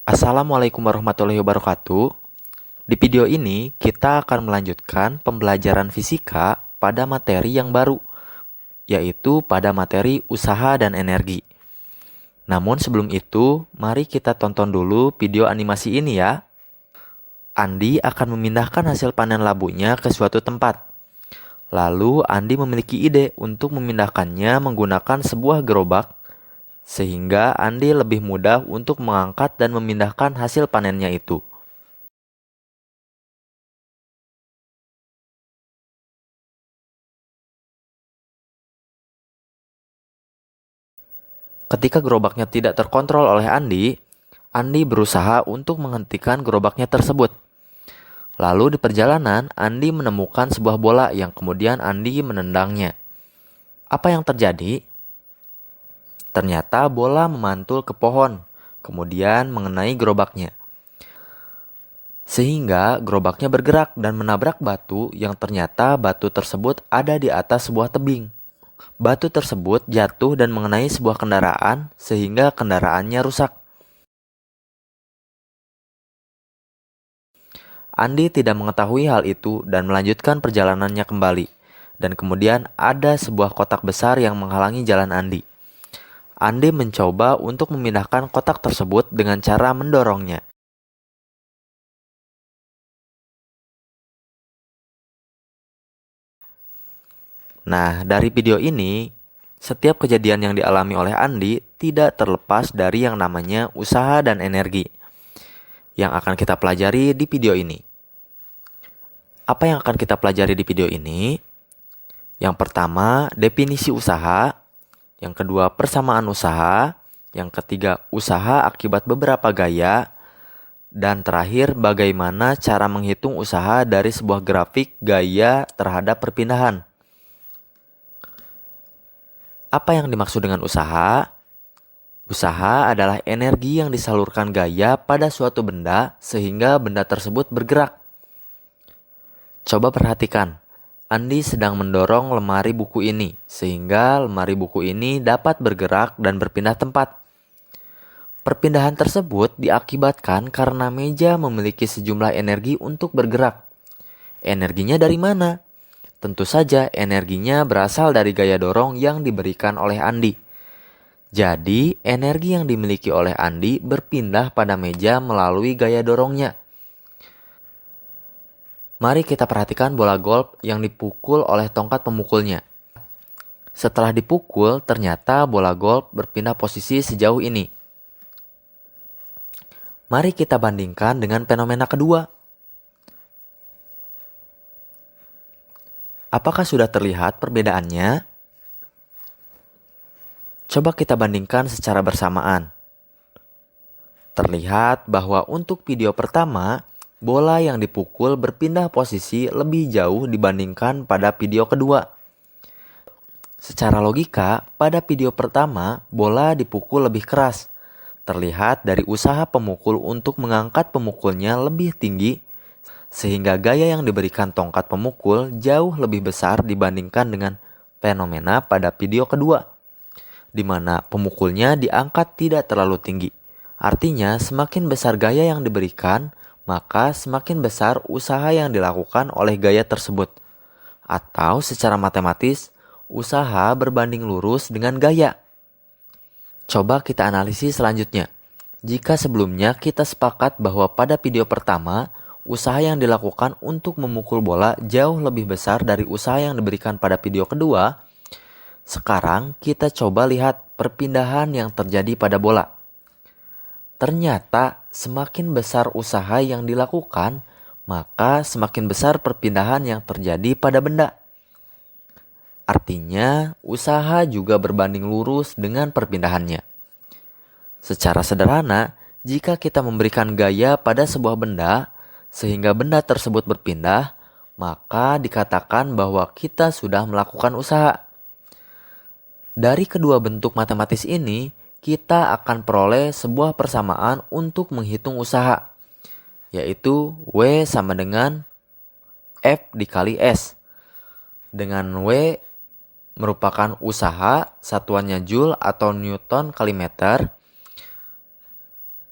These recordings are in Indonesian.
Assalamualaikum warahmatullahi wabarakatuh. Di video ini, kita akan melanjutkan pembelajaran fisika pada materi yang baru, yaitu pada materi usaha dan energi. Namun sebelum itu, mari kita tonton dulu video animasi ini ya. Andi akan memindahkan hasil panen labunya ke suatu tempat. Lalu Andi memiliki ide untuk memindahkannya menggunakan sebuah gerobak, sehingga Andi lebih mudah untuk mengangkat dan memindahkan hasil panennya itu. Ketika gerobaknya tidak terkontrol oleh Andi, Andi berusaha untuk menghentikan gerobaknya tersebut. Lalu di perjalanan, Andi menemukan sebuah bola yang kemudian Andi menendangnya. Apa yang terjadi? Ternyata bola memantul ke pohon, kemudian mengenai gerobaknya. Sehingga gerobaknya bergerak dan menabrak batu yang ternyata batu tersebut ada di atas sebuah tebing. Batu tersebut jatuh dan mengenai sebuah kendaraan sehingga kendaraannya rusak. Andi tidak mengetahui hal itu dan melanjutkan perjalanannya kembali. Dan kemudian ada sebuah kotak besar yang menghalangi jalan Andi. Andi mencoba untuk memindahkan kotak tersebut dengan cara mendorongnya. Nah, dari video ini, setiap kejadian yang dialami oleh Andi tidak terlepas dari yang namanya usaha dan energi yang akan kita pelajari di video ini. Apa yang akan kita pelajari di video ini? Yang pertama, definisi usaha. Yang kedua, persamaan usaha. Yang ketiga, usaha akibat beberapa gaya. Dan terakhir, bagaimana cara menghitung usaha dari sebuah grafik gaya terhadap perpindahan. Apa yang dimaksud dengan usaha? Usaha adalah energi yang disalurkan gaya pada suatu benda sehingga benda tersebut bergerak. Coba perhatikan, Andi sedang mendorong lemari buku ini sehingga lemari buku ini dapat bergerak dan berpindah tempat. Perpindahan tersebut diakibatkan karena meja memiliki sejumlah energi untuk bergerak. Energinya dari mana? Tentu saja energinya berasal dari gaya dorong yang diberikan oleh Andi. Jadi, energi yang dimiliki oleh Andi berpindah pada meja melalui gaya dorongnya. Mari kita perhatikan bola golf yang dipukul oleh tongkat pemukulnya. Setelah dipukul, ternyata bola golf berpindah posisi sejauh ini. Mari kita bandingkan dengan fenomena kedua. Apakah sudah terlihat perbedaannya? Coba kita bandingkan secara bersamaan. Terlihat bahwa untuk video pertama, bola yang dipukul berpindah posisi lebih jauh dibandingkan pada video kedua. Secara logika, pada video pertama, bola dipukul lebih keras. Terlihat dari usaha pemukul untuk mengangkat pemukulnya lebih tinggi, sehingga gaya yang diberikan tongkat pemukul jauh lebih besar dibandingkan dengan fenomena pada video kedua, di mana pemukulnya diangkat tidak terlalu tinggi. Artinya, semakin besar gaya yang diberikan, maka semakin besar usaha yang dilakukan oleh gaya tersebut. Atau secara matematis, usaha berbanding lurus dengan gaya. Coba kita analisis selanjutnya. Jika sebelumnya kita sepakat bahwa pada video pertama, usaha yang dilakukan untuk memukul bola jauh lebih besar dari usaha yang diberikan pada video kedua, sekarang kita coba lihat perpindahan yang terjadi pada bola. Ternyata semakin besar usaha yang dilakukan, maka semakin besar perpindahan yang terjadi pada benda. Artinya, usaha juga berbanding lurus dengan perpindahannya. Secara sederhana, jika kita memberikan gaya pada sebuah benda, sehingga benda tersebut berpindah, maka dikatakan bahwa kita sudah melakukan usaha. Dari kedua bentuk matematis ini, kita akan peroleh sebuah persamaan untuk menghitung usaha, yaitu W sama dengan F dikali S. Dengan W merupakan usaha, satuannya Joule atau Newton kali meter.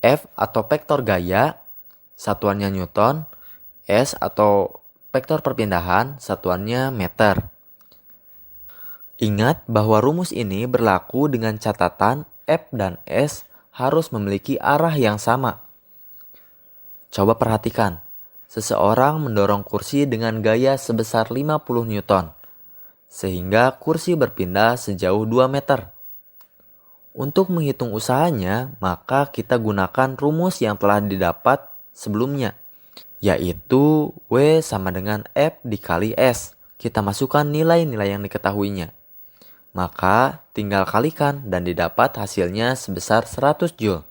F atau vektor gaya, satuannya Newton. S atau vektor perpindahan, satuannya meter. Ingat bahwa rumus ini berlaku dengan catatan F dan S harus memiliki arah yang sama. Coba perhatikan, seseorang mendorong kursi dengan gaya sebesar 50 Newton, sehingga kursi berpindah sejauh 2 meter. Untuk menghitung usahanya, maka kita gunakan rumus yang telah didapat sebelumnya, yaitu W sama dengan F dikali S. Kita masukkan nilai-nilai yang diketahuinya. Maka tinggal kalikan dan didapat hasilnya sebesar 100 Joule.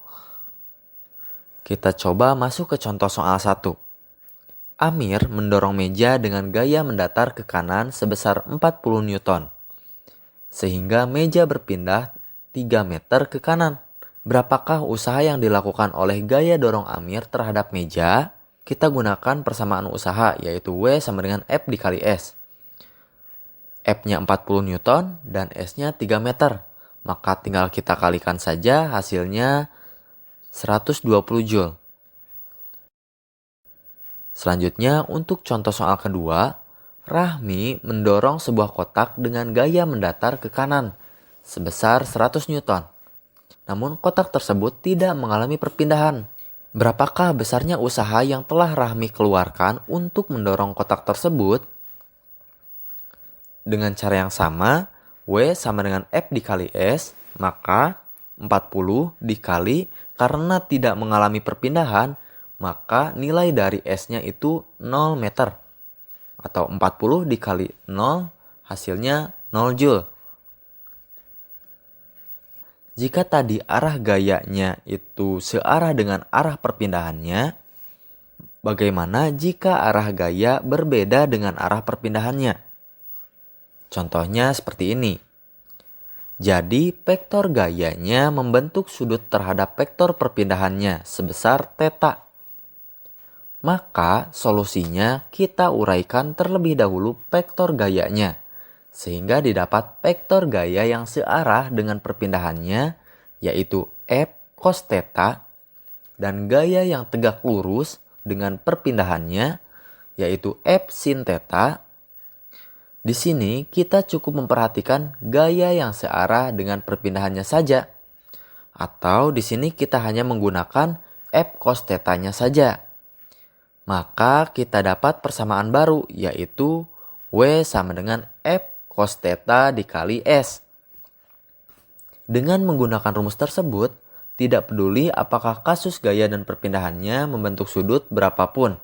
Kita coba masuk ke contoh soal 1. Amir mendorong meja dengan gaya mendatar ke kanan sebesar 40 Newton, sehingga meja berpindah 3 meter ke kanan. Berapakah usaha yang dilakukan oleh gaya dorong Amir terhadap meja? Kita gunakan persamaan usaha, yaitu W sama dengan F dikali S. F-nya 40 Newton dan S-nya 3 meter. Maka tinggal kita kalikan saja, hasilnya 120 Joule. Selanjutnya untuk contoh soal kedua, Rahmi mendorong sebuah kotak dengan gaya mendatar ke kanan sebesar 100 Newton. Namun kotak tersebut tidak mengalami perpindahan. Berapakah besarnya usaha yang telah Rahmi keluarkan untuk mendorong kotak tersebut? Dengan cara yang sama, W sama dengan F dikali S, maka 40 dikali karena tidak mengalami perpindahan, maka nilai dari S-nya itu 0 meter. Atau 40 dikali 0, hasilnya 0 Joule. Jika tadi arah gayanya itu searah dengan arah perpindahannya, bagaimana jika arah gaya berbeda dengan arah perpindahannya? Contohnya seperti ini. Jadi, vektor gayanya membentuk sudut terhadap vektor perpindahannya sebesar θ. Maka solusinya kita uraikan terlebih dahulu vektor gayanya, sehingga didapat vektor gaya yang searah dengan perpindahannya, yaitu F cos θ, dan gaya yang tegak lurus dengan perpindahannya, yaitu F sin θ. Di sini kita cukup memperhatikan gaya yang searah dengan perpindahannya saja. Atau di sini kita hanya menggunakan F cos θ-nya saja. Maka kita dapat persamaan baru, yaitu W sama dengan F cos θ dikali S. Dengan menggunakan rumus tersebut, tidak peduli apakah kasus gaya dan perpindahannya membentuk sudut berapapun,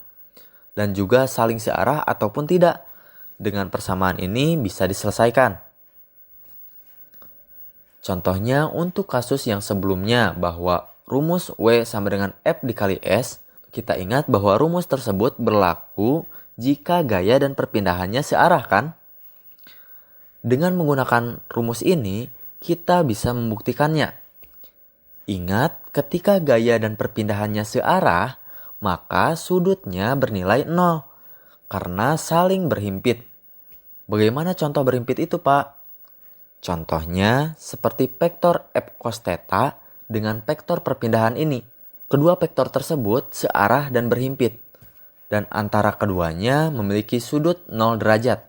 dan juga saling searah ataupun tidak. Dengan persamaan ini bisa diselesaikan. Contohnya untuk kasus yang sebelumnya bahwa rumus W sama dengan F dikali S, kita ingat bahwa rumus tersebut berlaku jika gaya dan perpindahannya searah kan? Dengan menggunakan rumus ini, kita bisa membuktikannya. Ingat, ketika gaya dan perpindahannya searah, maka sudutnya bernilai 0 karena saling berhimpit. Bagaimana contoh berhimpit itu, Pak? Contohnya seperti vektor F cos θ dengan vektor perpindahan ini. Kedua vektor tersebut searah dan berhimpit, dan antara keduanya memiliki sudut 0 derajat.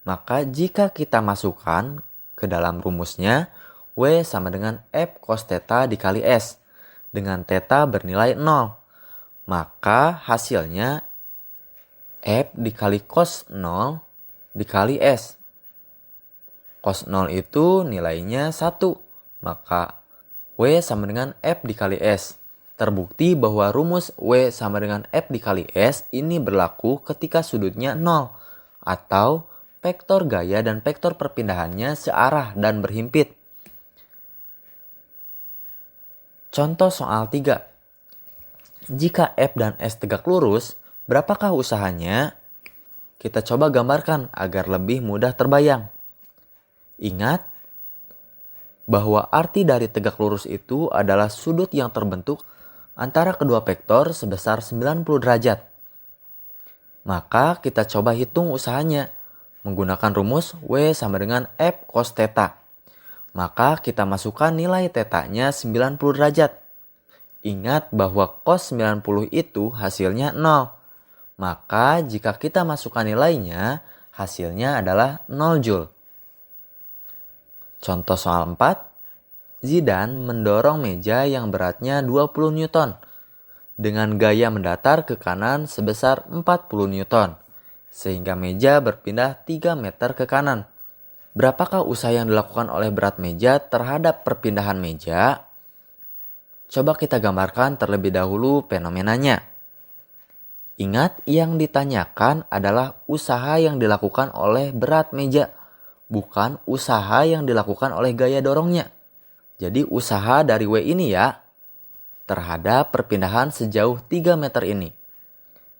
Maka jika kita masukkan ke dalam rumusnya, W sama dengan F cos θ dikali S, dengan θ bernilai 0. Maka hasilnya F dikali cos 0 dikali S. Cos 0 itu nilainya 1. Maka W sama dengan F dikali S. Terbukti bahwa rumus W sama dengan F dikali S ini berlaku ketika sudutnya 0. Atau vektor gaya dan vektor perpindahannya searah dan berhimpit. Contoh soal 3. Jika F dan S tegak lurus, berapakah usahanya? Kita coba gambarkan agar lebih mudah terbayang. Ingat bahwa arti dari tegak lurus itu adalah sudut yang terbentuk antara kedua vektor sebesar 90 derajat. Maka kita coba hitung usahanya menggunakan rumus W sama dengan F cos θ. Maka kita masukkan nilai θ-nya 90 derajat. Ingat bahwa cos 90 itu hasilnya 0. Maka jika kita masukkan nilainya, hasilnya adalah 0 Joule. Contoh soal 4. Zidane mendorong meja yang beratnya 20 Newton dengan gaya mendatar ke kanan sebesar 40 Newton, sehingga meja berpindah 3 meter ke kanan. Berapakah usaha yang dilakukan oleh berat meja terhadap perpindahan meja? Coba kita gambarkan terlebih dahulu fenomenanya. Ingat, yang ditanyakan adalah usaha yang dilakukan oleh berat meja, bukan usaha yang dilakukan oleh gaya dorongnya. Jadi usaha dari W ini ya, terhadap perpindahan sejauh 3 meter ini.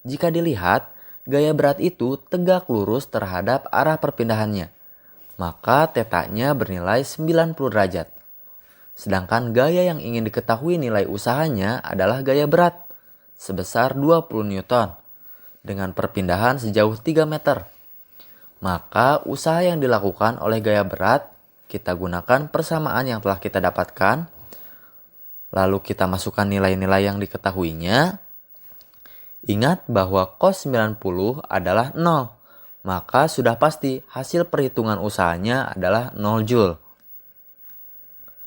Jika dilihat, gaya berat itu tegak lurus terhadap arah perpindahannya, maka tetanya bernilai 90 derajat. Sedangkan gaya yang ingin diketahui nilai usahanya adalah gaya berat, sebesar 20 Newton, dengan perpindahan sejauh 3 meter. Maka usaha yang dilakukan oleh gaya berat, kita gunakan persamaan yang telah kita dapatkan, lalu kita masukkan nilai-nilai yang diketahuinya. Ingat bahwa cos 90 adalah 0, maka sudah pasti hasil perhitungan usahanya adalah 0 Joule.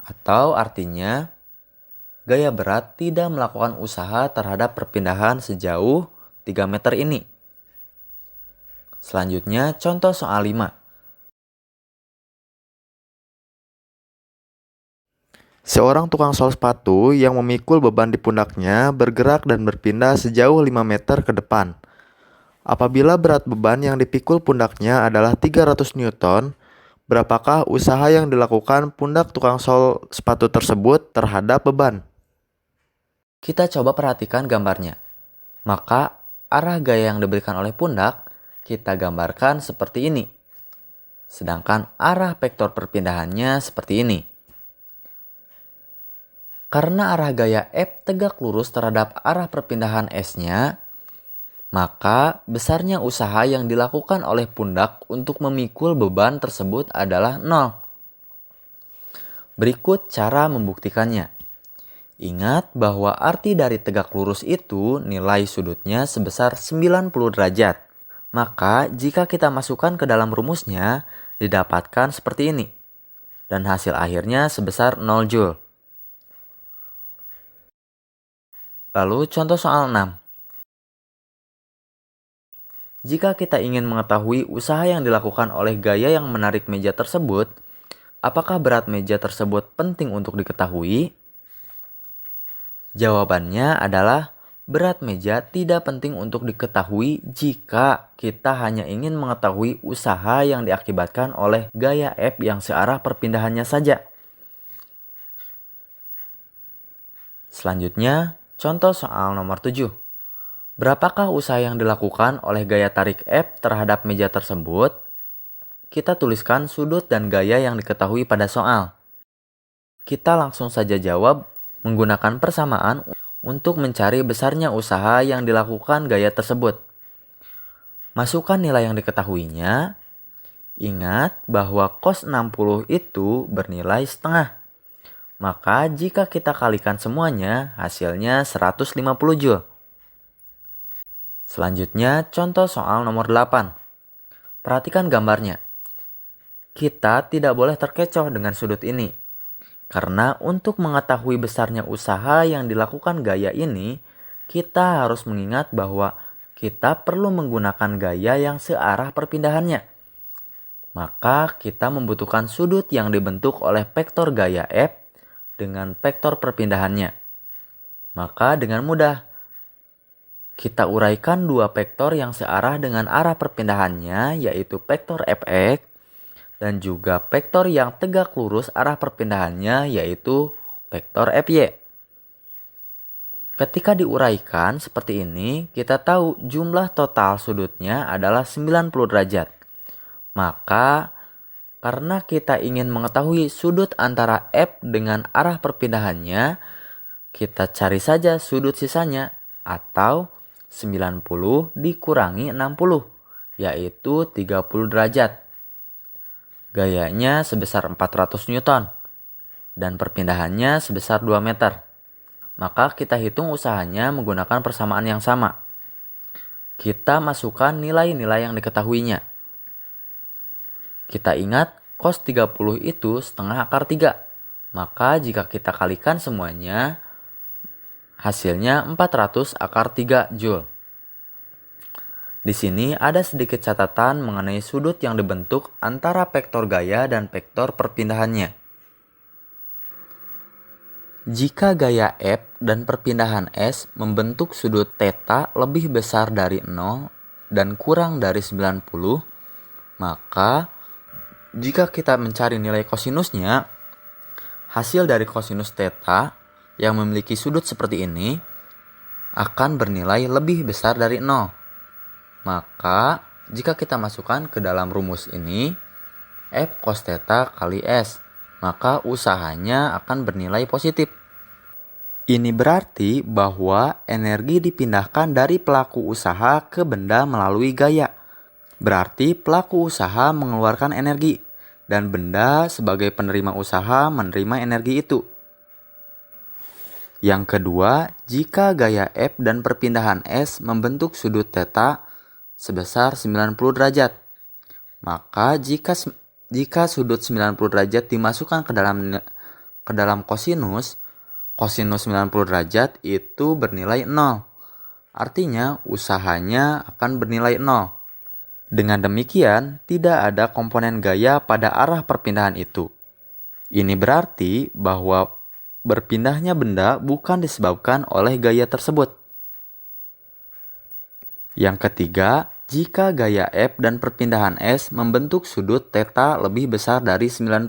Atau artinya, gaya berat tidak melakukan usaha terhadap perpindahan sejauh 3 meter ini. Selanjutnya, contoh soal 5. Seorang tukang sol sepatu yang memikul beban di pundaknya bergerak dan berpindah sejauh 5 meter ke depan. Apabila berat beban yang dipikul pundaknya adalah 300 Newton, berapakah usaha yang dilakukan pundak tukang sol sepatu tersebut terhadap beban? Kita coba perhatikan gambarnya. Maka arah gaya yang diberikan oleh pundak kita gambarkan seperti ini. Sedangkan arah vektor perpindahannya seperti ini. Karena arah gaya F tegak lurus terhadap arah perpindahan S-nya, maka besarnya usaha yang dilakukan oleh pundak untuk memikul beban tersebut adalah 0. Berikut cara membuktikannya. Ingat bahwa arti dari tegak lurus itu nilai sudutnya sebesar 90 derajat. Maka jika kita masukkan ke dalam rumusnya, didapatkan seperti ini. Dan hasil akhirnya sebesar 0 Joule. Lalu contoh soal 6. Jika kita ingin mengetahui usaha yang dilakukan oleh gaya yang menarik meja tersebut, apakah berat meja tersebut penting untuk diketahui? Jawabannya adalah berat meja tidak penting untuk diketahui jika kita hanya ingin mengetahui usaha yang diakibatkan oleh gaya F yang searah perpindahannya saja. Selanjutnya, contoh soal nomor 7. Berapakah usaha yang dilakukan oleh gaya tarik F terhadap meja tersebut? Kita tuliskan sudut dan gaya yang diketahui pada soal. Kita langsung saja jawab menggunakan persamaan untuk mencari besarnya usaha yang dilakukan gaya tersebut. Masukkan nilai yang diketahuinya. Ingat bahwa cos 60 itu bernilai setengah. Maka jika kita kalikan semuanya, hasilnya 150 Joule. Selanjutnya, contoh soal nomor 8. Perhatikan gambarnya. Kita tidak boleh terkecoh dengan sudut ini. Karena untuk mengetahui besarnya usaha yang dilakukan gaya ini, kita harus mengingat bahwa kita perlu menggunakan gaya yang searah perpindahannya. Maka kita membutuhkan sudut yang dibentuk oleh vektor gaya F dengan vektor perpindahannya. Maka dengan mudah kita uraikan dua vektor yang searah dengan arah perpindahannya, yaitu vektor Fx dan juga vektor yang tegak lurus arah perpindahannya, yaitu vektor Fy. Ketika diuraikan seperti ini, kita tahu jumlah total sudutnya adalah 90 derajat. Maka karena kita ingin mengetahui sudut antara F dengan arah perpindahannya, kita cari saja sudut sisanya atau 90 dikurangi 60, yaitu 30 derajat. Gayanya sebesar 400 Newton dan perpindahannya sebesar 2 meter. Maka kita hitung usahanya menggunakan persamaan yang sama. Kita masukkan nilai-nilai yang diketahuinya. Kita ingat cos 30 itu setengah akar 3. Maka jika kita kalikan semuanya, hasilnya 400 akar 3 Joule. Di sini ada sedikit catatan mengenai sudut yang dibentuk antara vektor gaya dan vektor perpindahannya. Jika gaya F dan perpindahan S membentuk sudut θ lebih besar dari 0 dan kurang dari 90, maka jika kita mencari nilai kosinusnya, hasil dari kosinus θ yang memiliki sudut seperti ini akan bernilai lebih besar dari 0. Maka, jika kita masukkan ke dalam rumus ini, F cos θ kali S, maka usahanya akan bernilai positif. Ini berarti bahwa energi dipindahkan dari pelaku usaha ke benda melalui gaya. Berarti pelaku usaha mengeluarkan energi, dan benda sebagai penerima usaha menerima energi itu. Yang kedua, jika gaya F dan perpindahan S membentuk sudut θ sebesar 90 derajat. Maka jika sudut 90 derajat dimasukkan ke dalam kosinus 90 derajat itu bernilai 0. Artinya usahanya akan bernilai 0. Dengan demikian, tidak ada komponen gaya pada arah perpindahan itu. Ini berarti bahwa berpindahnya benda bukan disebabkan oleh gaya tersebut. Yang ketiga, jika gaya F dan perpindahan S membentuk sudut θ lebih besar dari 90.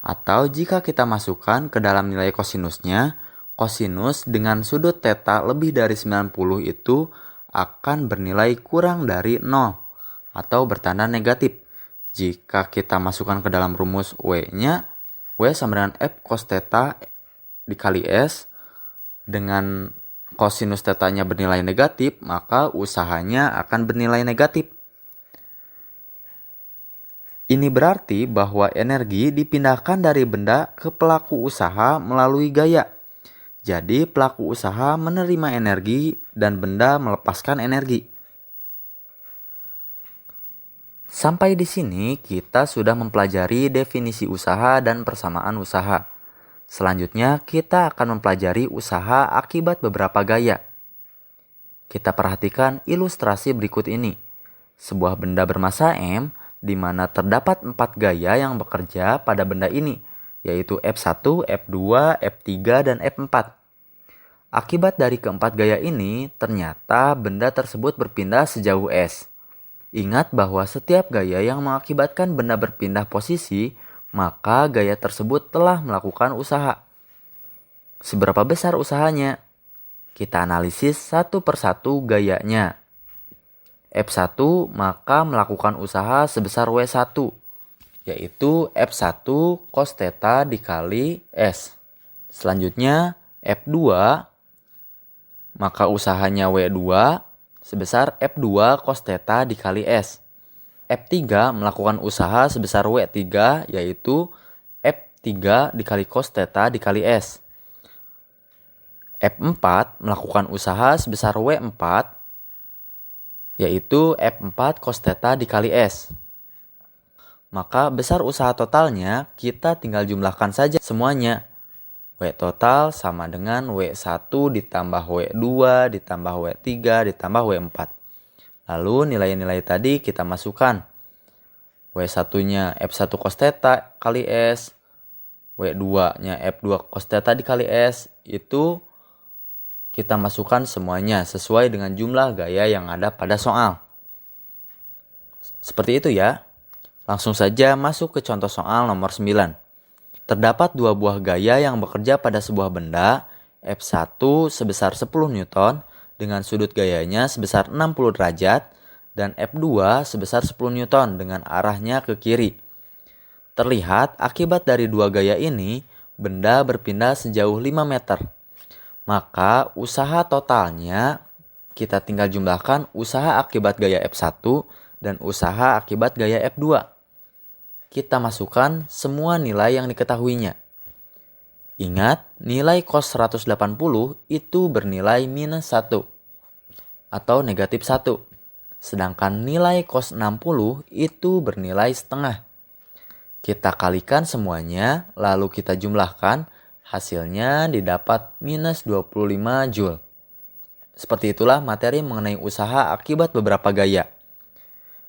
Atau jika kita masukkan ke dalam nilai kosinusnya, kosinus dengan sudut θ lebih dari 90 itu akan bernilai kurang dari 0 atau bertanda negatif. Jika kita masukkan ke dalam rumus W-nya, W sama dengan F cos θ dikali S, dengan kosinus θ-nya bernilai negatif, maka usahanya akan bernilai negatif. Ini berarti bahwa energi dipindahkan dari benda ke pelaku usaha melalui gaya. Jadi pelaku usaha menerima energi dan benda melepaskan energi. Sampai di sini kita sudah mempelajari definisi usaha dan persamaan usaha. Selanjutnya kita akan mempelajari usaha akibat beberapa gaya. Kita perhatikan ilustrasi berikut ini. Sebuah benda bermassa M di mana terdapat 4 gaya yang bekerja pada benda ini, yaitu F1, F2, F3, dan F4. Akibat dari keempat gaya ini, ternyata benda tersebut berpindah sejauh S. Ingat bahwa setiap gaya yang mengakibatkan benda berpindah posisi, maka gaya tersebut telah melakukan usaha. Seberapa besar usahanya? Kita analisis satu persatu gayanya. F1 maka melakukan usaha sebesar W1, yaitu F1 cos θ dikali S. Selanjutnya F2 maka usahanya W2 sebesar F2 cos θ dikali S. F3 melakukan usaha sebesar W3 yaitu F3 dikali cos θ dikali S. F4 melakukan usaha sebesar W4 yaitu F4 cos θ dikali S. Maka besar usaha totalnya kita tinggal jumlahkan saja semuanya. W total sama dengan W1 ditambah W2 ditambah W3 ditambah W4. Lalu nilai-nilai tadi kita masukkan. W1-nya F1 cos θ kali S. W2-nya F2 cos θ dikali S. Itu kita masukkan semuanya sesuai dengan jumlah gaya yang ada pada soal. Seperti itu ya. Langsung saja masuk ke contoh soal nomor 9. Terdapat 2 buah gaya yang bekerja pada sebuah benda, F1 sebesar 10 Newton dengan sudut gayanya sebesar 60 derajat dan F2 sebesar 10 Newton dengan arahnya ke kiri. Terlihat akibat dari 2 gaya ini, benda berpindah sejauh 5 meter. Maka usaha totalnya kita tinggal jumlahkan usaha akibat gaya F1 dan usaha akibat gaya F2. Kita masukkan semua nilai yang diketahuinya. Ingat, nilai cos 180 itu bernilai minus 1 atau negatif 1. Sedangkan nilai cos 60 itu bernilai setengah. Kita kalikan semuanya, lalu kita jumlahkan, hasilnya didapat minus 25 Joule. Seperti itulah materi mengenai usaha akibat beberapa gaya.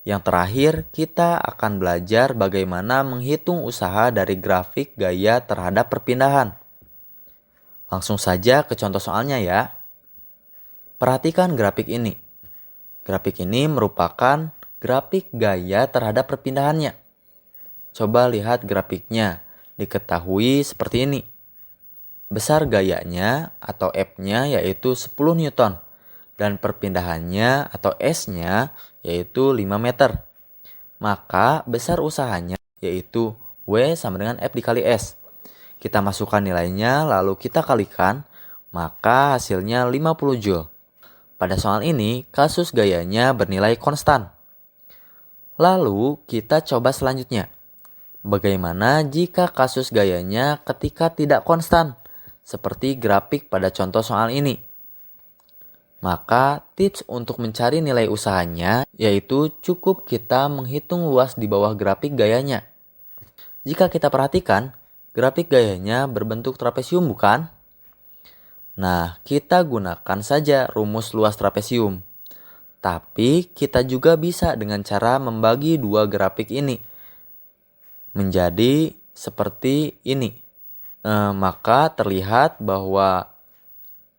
Yang terakhir, kita akan belajar bagaimana menghitung usaha dari grafik gaya terhadap perpindahan. Langsung saja ke contoh soalnya ya. Perhatikan grafik ini. Grafik ini merupakan grafik gaya terhadap perpindahannya. Coba lihat grafiknya, diketahui seperti ini. Besar gayanya atau F-nya yaitu 10 Newton dan perpindahannya atau S-nya yaitu 5 meter. Maka besar usahanya yaitu W sama dengan F dikali S. Kita masukkan nilainya lalu kita kalikan, maka hasilnya 50 Joule. Pada soal ini, kasus gayanya bernilai konstan. Lalu kita coba selanjutnya. Bagaimana jika kasus gayanya ketika tidak konstan, seperti grafik pada contoh soal ini? Maka tips untuk mencari nilai usahanya yaitu cukup kita menghitung luas di bawah grafik gayanya. Jika kita perhatikan, grafik gayanya berbentuk trapesium bukan? Nah, kita gunakan saja rumus luas trapesium. Tapi kita juga bisa dengan cara membagi dua grafik ini menjadi seperti ini. Maka terlihat bahwa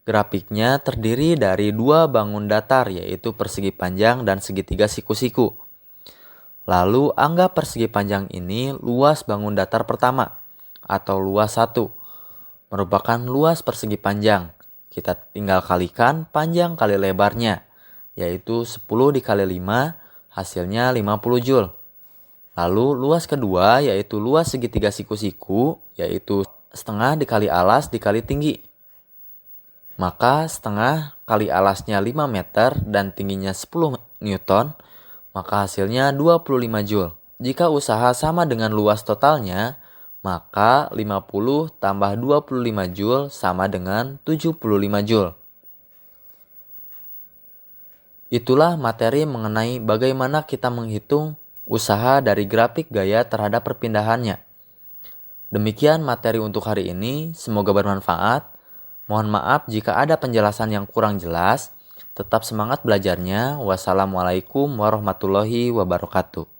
grafiknya terdiri dari dua bangun datar yaitu persegi panjang dan segitiga siku-siku. Lalu anggap persegi panjang ini luas bangun datar pertama atau luas 1 merupakan luas persegi panjang. Kita tinggal kalikan panjang kali lebarnya yaitu 10 dikali 5 hasilnya 50 Joule. Lalu luas kedua yaitu luas segitiga siku-siku yaitu setengah dikali alas dikali tinggi. Maka setengah kali alasnya 5 meter dan tingginya 10 Newton, maka hasilnya 25 Joule. Jika usaha sama dengan luas totalnya, maka 50 tambah 25 Joule sama dengan 75 Joule. Itulah materi mengenai bagaimana kita menghitung usaha dari grafik gaya terhadap perpindahannya. Demikian materi untuk hari ini, semoga bermanfaat. Mohon maaf jika ada penjelasan yang kurang jelas. Tetap semangat belajarnya. Wassalamualaikum warahmatullahi wabarakatuh.